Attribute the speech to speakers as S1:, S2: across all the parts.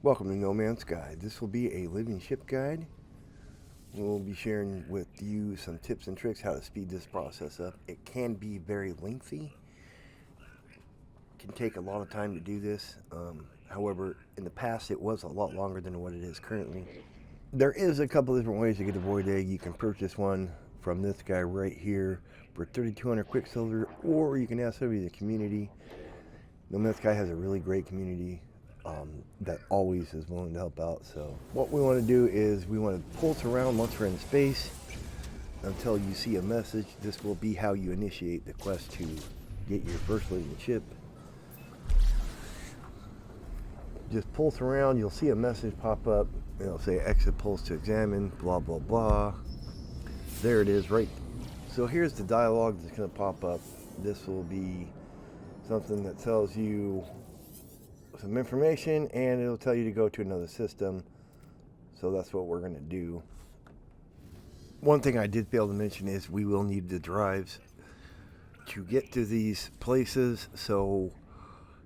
S1: Welcome to No Man's Guide. This will be a living ship guide. We'll be sharing with you some tips and tricks how to speed this process up. It can be very lengthy. It can take a lot of time to do this. However, in the past it was a lot longer than what it is currently. There is a couple different ways to get a void egg. You can purchase one from this guy right here for 3,200 Quicksilver, or you can ask somebody in the community. No Man's Guide has a really great community that always is willing to help out. So what we want to do is we want to pulse around once we're in space until you see a message. This will be how you initiate the quest to get your first living ship. Just pulse around, you'll see a message pop up. It'll say exit pulse to examine, blah blah blah. There it is, right. So here's the dialogue that's going to pop up. This will be something that tells you some information, and it'll tell you to go to another system. So that's what we're going to do. One thing I did fail to mention is we will need the drives to get to these places. So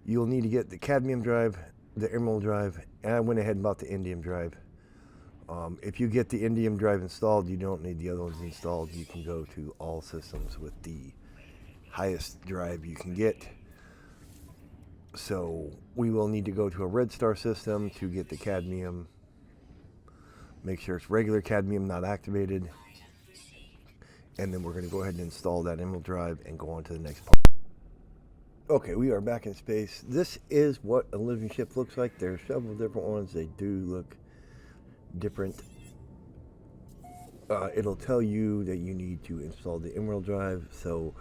S1: you'll need to get the cadmium drive, the emerald drive, and I went ahead and bought the indium drive. If you get the indium drive installed, you don't need the other ones installed. You can go to all systems with the highest drive you can get. So we will need to go to a red star system to get the cadmium. Make sure it's regular cadmium, not activated. And then we're going to go ahead and install that emerald drive and go on to the next part. Okay, we are back in space. This is what a living ship looks like. There are several different ones. They do look different. It'll tell you that you need to install the emerald drive. So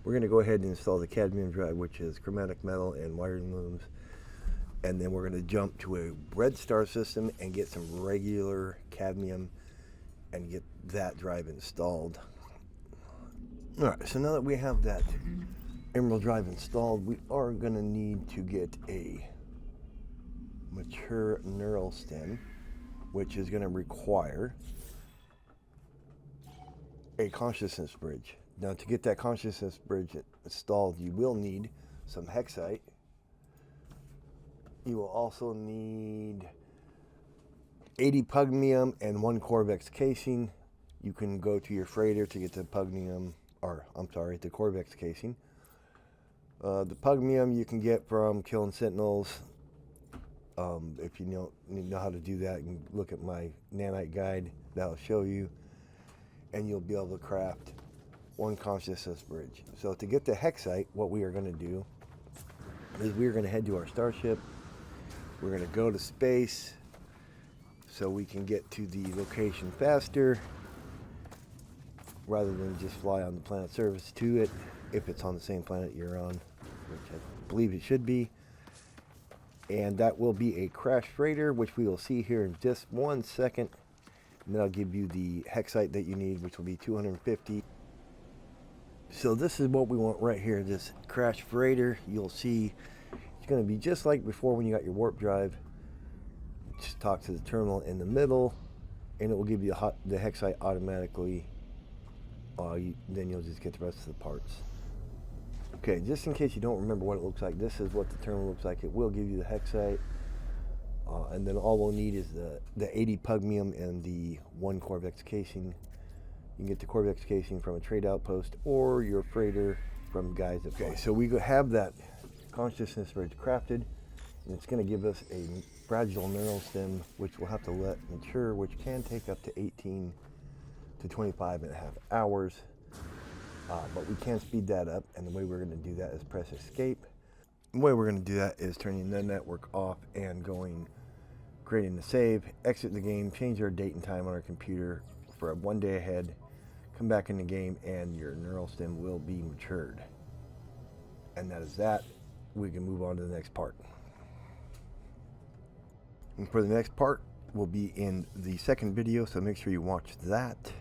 S1: we're going to go ahead and install the cadmium drive, which is chromatic metal and wiring looms. And then we're going to jump to a red star system and get some regular cadmium and get that drive installed. All right, so now that we have that emerald drive installed, we are going to need to get a mature neural stem, which is going to require a consciousness bridge. Now, to get that consciousness bridge installed, you will need some hexite. You will also need 80 pugnium and 1 Corvex casing. You can go to your freighter to get the pugnium, the Corvex casing. The pugnium you can get from killing sentinels. If you know how to do that, you can look at my nanite guide. That'll show you. And you'll be able to craft 1 consciousness bridge. So to get the hexite, what we are going to do is we are going to head to our starship. We're going to go to space so we can get to the location faster rather than just fly on the planet surface to it, if it's on the same planet you're on, which I believe it should be. And that will be a crash freighter, which we will see here in just 1 second. And then I'll give you the hexite that you need, which will be 250. So this is what we want right here, this crash freighter. You'll see it's going to be just like before when you got your warp drive. Just talk to the terminal in the middle, and it will give you the hexite automatically. Then you'll just get the rest of the parts. Okay, just in case you don't remember what it looks like, this is what the terminal looks like. It will give you the hexite. And then all we'll need is the 80 pugnium and the 1 Corvex casing. You can get the Corvex casing from a trade outpost or your freighter from guys. Okay, so we have that consciousness bridge crafted, and it's going to give us a fragile neural stem, which we'll have to let mature, which can take up to 18 to 25 and a half hours. But we can speed that up, and the way we're going to do that is press escape. The way we're going to do that is turning the network off and creating the save, exit the game, change our date and time on our computer for 1 day ahead, come back in the game, and your neural stem will be matured. And that is that. We can move on to the next part. And for the next part, we'll be in the second video, so make sure you watch that.